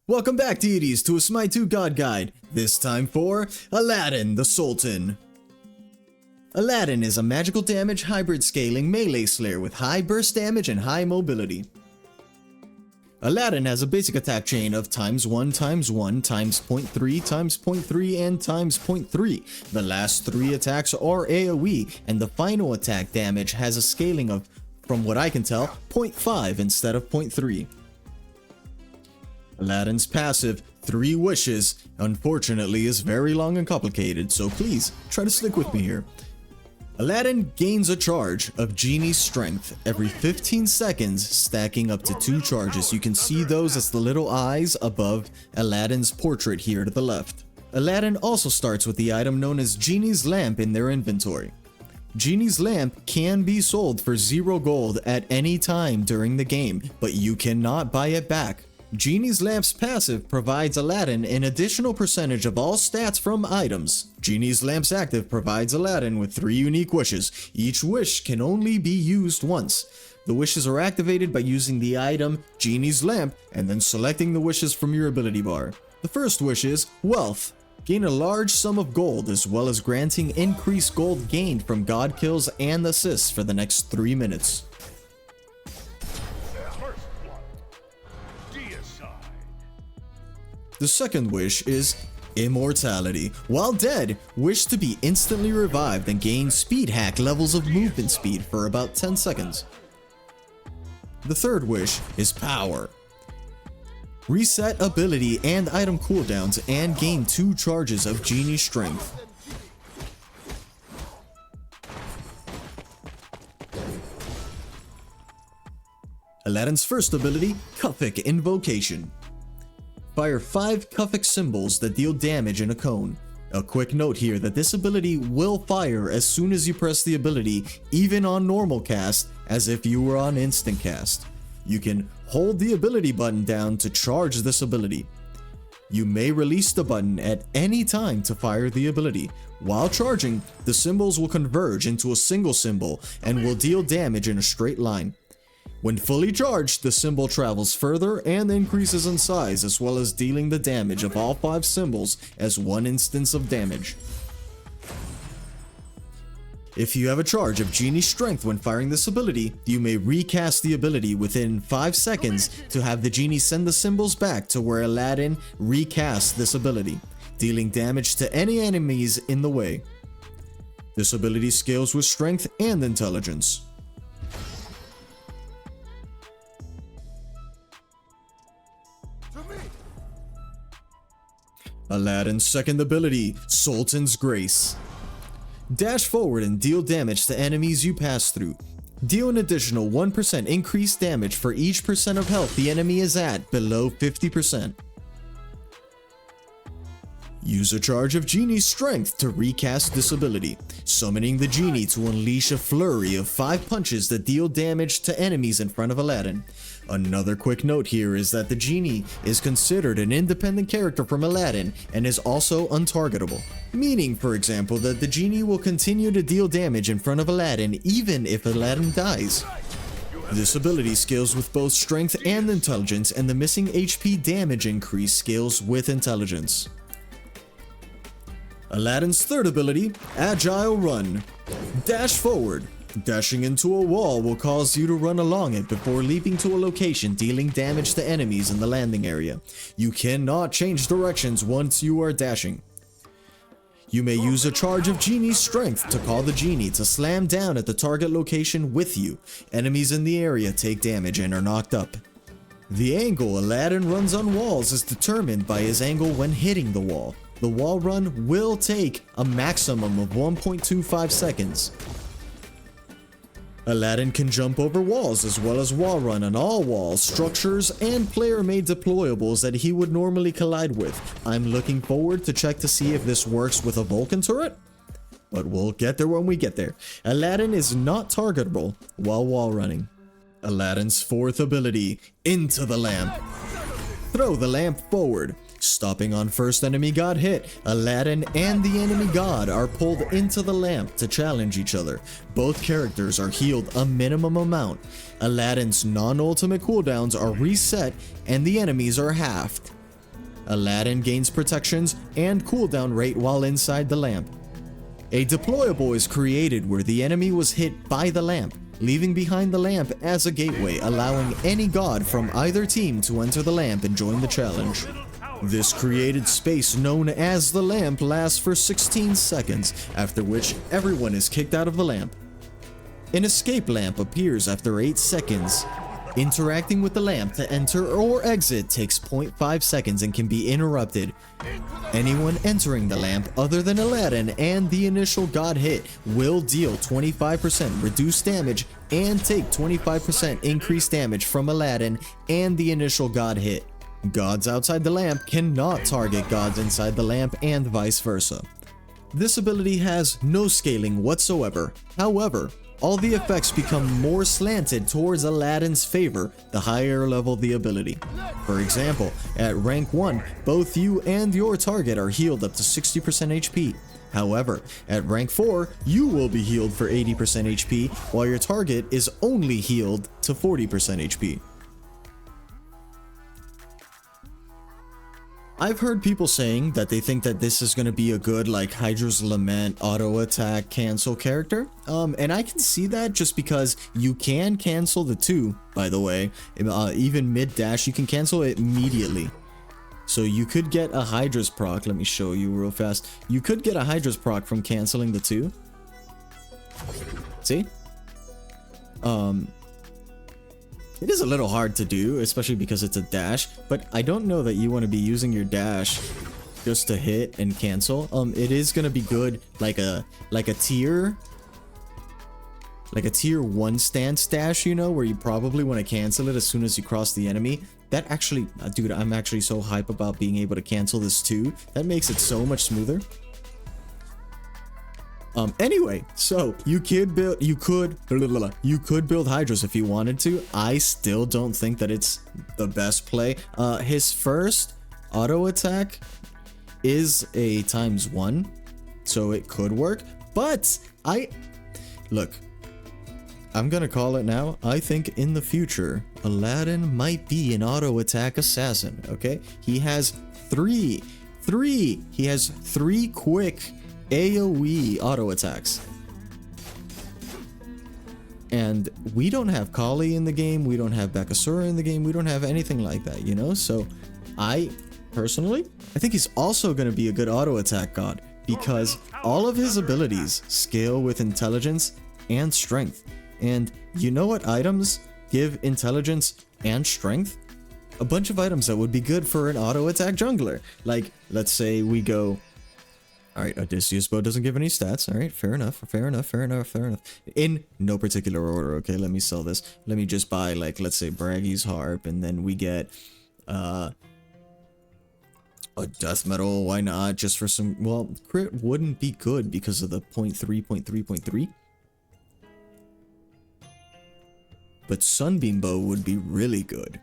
Welcome back, deities, to a Smite 2 God Guide, this time for Aladdin the Sultan. Aladdin is a magical damage hybrid scaling melee slayer with high burst damage and high mobility. Aladdin has a basic attack chain of ×1 ×1 ×0.3 ×0.3 and ×0.3. The last 3 attacks are AoE, and the final attack damage has a scaling of, from what I can tell, 0.5 instead of 0.3. Aladdin's passive, 3 wishes, unfortunately is very long and complicated, so please try to stick with me here. Aladdin gains a charge of Genie's strength every 15 seconds, stacking up to 2 charges. You can see those as the little eyes above Aladdin's portrait here to the left. Aladdin also starts with the item known as Genie's Lamp in their inventory. Genie's Lamp can be sold for 0 gold at any time during the game, but you cannot buy it back. Genie's Lamp's passive provides Aladdin an additional percentage of all stats from items. Genie's Lamp's active provides Aladdin with 3 unique wishes. Each wish can only be used once. The wishes are activated by using the item Genie's Lamp and then selecting the wishes from your ability bar. The first wish is Wealth. Gain a large sum of gold, as well as granting increased gold gained from god kills and assists for the next 3 minutes. The second wish is Immortality. While dead, wish to be instantly revived and gain speed hack levels of movement speed for about 10 seconds. The third wish is Power. Reset ability and item cooldowns and gain 2 charges of Genie Strength. Aladdin's first ability, Kuffic Invocation. Fire 5 Kuffic symbols that deal damage in a cone. A quick note here that this ability will fire as soon as you press the ability, even on normal cast, as if you were on instant cast. You can hold the ability button down to charge this ability. You may release the button at any time to fire the ability. While charging, the symbols will converge into a single symbol and will deal damage in a straight line. When fully charged, the symbol travels further and increases in size, as well as dealing the damage of all 5 symbols as 1 instance of damage. If you have a charge of Genie Strength when firing this ability, you may recast the ability within 5 seconds to have the genie send the symbols back to where Aladdin recast this ability, dealing damage to any enemies in the way. This ability scales with strength and intelligence. Aladdin's second ability, Sultan's Grace. Dash forward and deal damage to enemies you pass through. Deal an additional 1% increased damage for each percent of health the enemy is at below 50%. Use a charge of Genie's Strength to recast this ability, summoning the genie to unleash a flurry of 5 punches that deal damage to enemies in front of Aladdin. Another quick note here is that the genie is considered an independent character from Aladdin and is also untargetable, meaning, for example, that the genie will continue to deal damage in front of Aladdin even if Aladdin dies. This ability scales with both strength and intelligence, and the missing HP damage increase scales with intelligence. Aladdin's third ability, Agile Run. Dash forward. Dashing into a wall will cause you to run along it before leaping to a location, dealing damage to enemies in the landing area. You cannot change directions once you are dashing. You may use a charge of Genie's Strength to call the genie to slam down at the target location with you. Enemies in the area take damage and are knocked up. The angle Aladdin runs on walls is determined by his angle when hitting the wall. The wall run will take a maximum of 1.25 seconds. Aladdin can jump over walls as well as wall run on all walls, structures, and player-made deployables that he would normally collide with. I'm looking forward to check to see if this works with a Vulcan turret, but we'll get there when we get there. Aladdin is not targetable while wall running. Aladdin's fourth ability, Into the Lamp. Throw the lamp forward. Stopping on first enemy god hit, Aladdin and the enemy god are pulled into the lamp to challenge each other. Both characters are healed a minimum amount. Aladdin's non-ultimate cooldowns are reset and the enemies are halved. Aladdin gains protections and cooldown rate while inside the lamp. A deployable is created where the enemy was hit by the lamp, leaving behind the lamp as a gateway, allowing any god from either team to enter the lamp and join the challenge. This created space known as the lamp lasts for 16 seconds, after which everyone is kicked out of the lamp. An escape lamp appears after 8 seconds. Interacting with the lamp to enter or exit takes 0.5 seconds and can be interrupted. Anyone entering the lamp other than Aladdin and the initial god hit will deal 25% reduced damage and take 25% increased damage from Aladdin and the initial god hit. Gods outside the lamp cannot target gods inside the lamp and vice versa. This ability has no scaling whatsoever. However, all the effects become more slanted towards Aladdin's favor the higher level the ability. For example, at rank 1, both you and your target are healed up to 60% HP. However, at rank 4, you will be healed for 80% HP, while your target is only healed to 40% HP. I've heard people saying that they think that this is going to be a good like Hydras Lament auto attack cancel character, and I can see that just because you can cancel the 2, by the way, even mid dash you can cancel it immediately. So you could get a Hydras proc. Let me show you real fast. You could get a Hydras proc from canceling the 2. See? It is a little hard to do, especially because it's a dash, but I don't know that you want to be using your dash just to hit and cancel. It is going to be good like a tier 1 stance dash, you know, where you probably want to cancel it as soon as you cross the enemy. That actually, dude, I'm actually so hype about being able to cancel this too. That makes it so much smoother. Anyway, so you could build Hydras if you wanted to. I still don't think that it's the best play. His first auto attack is a ×1, so it could work, but look, I'm gonna call it now. I think in the future, Aladdin might be an auto attack assassin, okay? He has three quick AoE auto attacks. And we don't have Kali in the game, we don't have Bakasura in the game, we don't have anything like that, you know? So I think he's also going to be a good auto attack god because all of his abilities scale with intelligence and strength. And you know what items give intelligence and strength? A bunch of items that would be good for an auto attack jungler. Like, let's say we go, alright, Odysseus bow doesn't give any stats. Alright, fair enough. In no particular order, okay? Let me sell this. Let me just buy, like, let's say Braggy's harp, and then we get a death metal. Why not? Just for some, well, crit wouldn't be good because of the 0.3. But Sunbeam bow would be really good.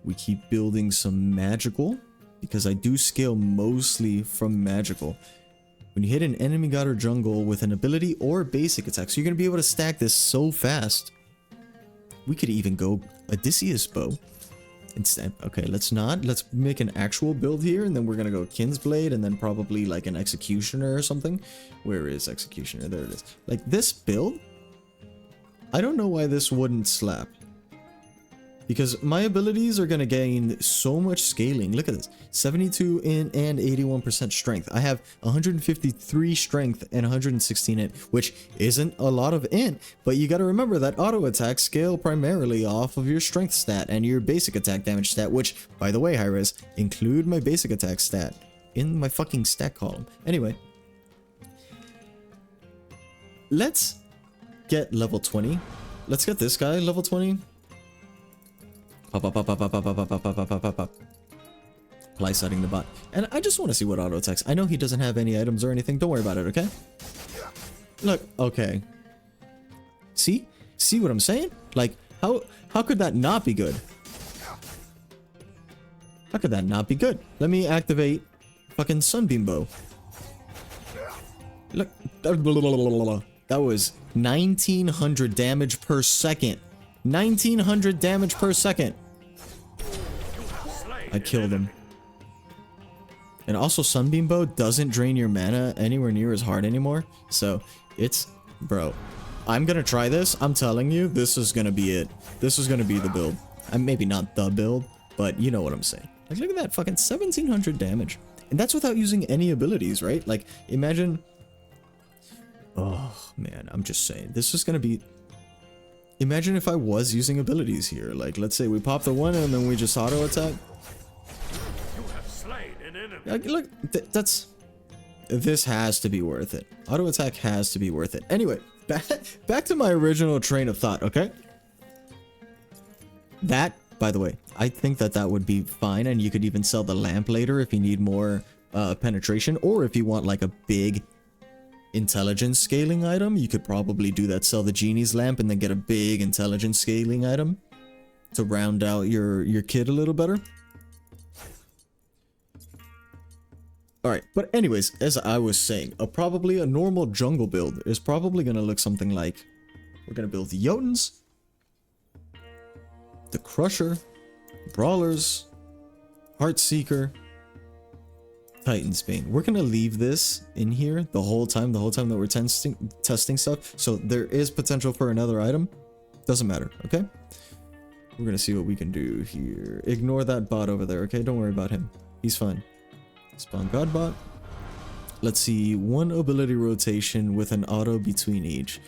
We keep building some magical, because I do scale mostly from magical. When you hit an enemy god or jungle with an ability or basic attack, so you're going to be able to stack this so fast. We could even go Odysseus bow instead. Okay, let's make an actual build here, and then we're going to go Kinsblade, and then probably like an Executioner or something. Where is Executioner? There it is. Like this build, I don't know why this wouldn't slap. Because my abilities are going to gain so much scaling. Look at this. 72 in and 81% strength. I have 153 strength and 116 int, which isn't a lot of int. But you got to remember that auto attacks scale primarily off of your strength stat and your basic attack damage stat, which, by the way, Hydras, include my basic attack stat in my fucking stat column. Anyway. Let's get level 20. Let's get this guy level 20. Pop. Apply setting the bot. And I just want to see what auto attacks. I know he doesn't have any items or anything. Don't worry about it, okay? Look, okay. See? See what I'm saying? Like, how could that not be good? How could that not be good? Let me activate fucking Sunbeam bow. Look. That was 1900 damage per second. 1900 damage per second. I killed him. And also Sunbeam Bow doesn't drain your mana anywhere near as hard anymore. So it's, bro, I'm gonna try this. I'm telling you, this is gonna be it. This is gonna be the build. Maybe not the build, but you know what I'm saying. Like, look at that, fucking 1700 damage. And that's without using any abilities, right? Like, imagine... Oh, man, I'm just saying. This is gonna be... Imagine if I was using abilities here. Like, let's say we pop the one and then we just auto attack. You have slain an enemy. Like, look, that's... This has to be worth it. Auto attack has to be worth it. Anyway, back to my original train of thought, okay? That, by the way, I think that would be fine, and you could even sell the lamp later if you need more penetration, or if you want like a big intelligence scaling item, you could probably do that. Sell the genie's lamp and then get a big intelligence scaling item to round out your kit a little better. Alright, but anyways, as I was saying, probably a normal jungle build is probably going to look something like, we're going to build the Jotuns, the Crusher, Brawlers, Heartseeker, Titanbane. We're gonna leave this in here the whole time that we're testing stuff. So there is potential for another item. Doesn't matter, okay? We're gonna see what we can do here. Ignore that bot over there, okay? Don't worry about him. He's fine. Spawn Godbot. Let's see, one ability rotation with an auto between each.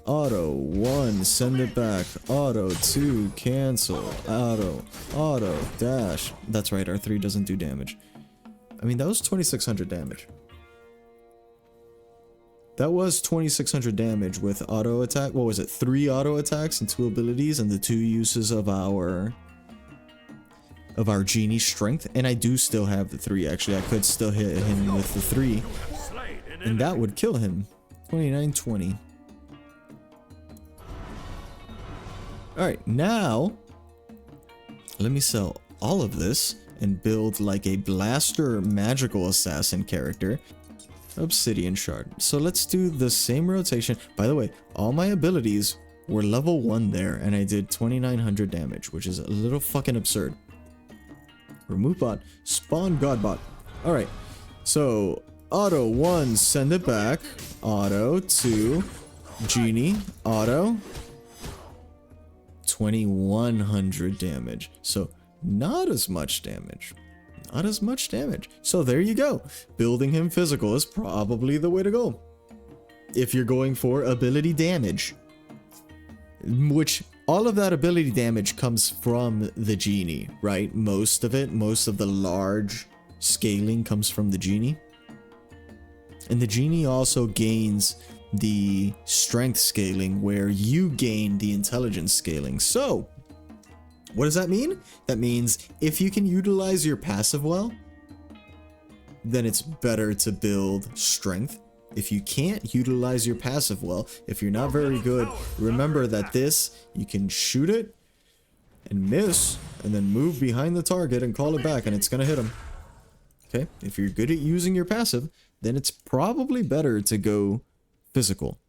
Auto 1, send it back. Auto 2, cancel. Auto dash. That's right, R3 doesn't do damage. I mean, that was 2600 damage. That was 2600 damage with auto attack. What was it? 3 auto attacks and 2 abilities and the 2 uses of our genie strength. And I do still have the 3 actually. I could still hit him with the 3 and that would kill him. 2920. Alright, now let me sell all of this and build like a blaster magical assassin character. Obsidian shard. So let's do the same rotation. By the way, all my abilities were level 1 there and I did 2900 damage, which is a little fucking absurd. Remove bot, spawn godbot. Alright, so auto 1, send it back. Auto 2, genie, auto. 2100 damage. So not as much damage. Not as much damage. So there you go. Building him physical is probably the way to go. If you're going for ability damage. Which all of that ability damage comes from the genie, right? Most of it, most of the large scaling comes from the genie. And the genie also gains the strength scaling where you gain the intelligence scaling. So what does that mean? That means if you can utilize your passive well, then it's better to build strength. If you can't utilize your passive well, if you're not very good, remember that this, you can shoot it and miss and then move behind the target and call it back and it's gonna hit him. Okay, if you're good at using your passive, then it's probably better to go physical.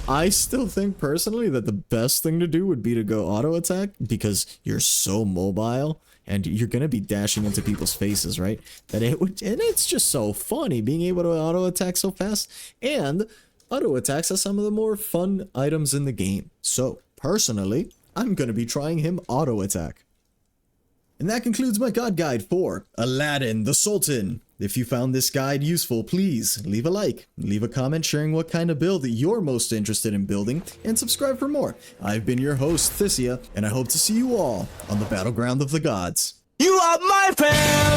I still think personally that the best thing to do would be to go auto attack because you're so mobile and you're gonna be dashing into people's faces, right? That it would, and it's just so funny being able to auto attack so fast. And auto attacks are some of the more fun items in the game. So personally, I'm gonna be trying him auto attack. And that concludes my god guide for Aladdin the Sultan. If you found this guide useful, please leave a like, leave a comment sharing what kind of build you're most interested in building, and subscribe for more. I've been your host, Thisia, and I hope to see you all on the Battleground of the Gods. You are my fan!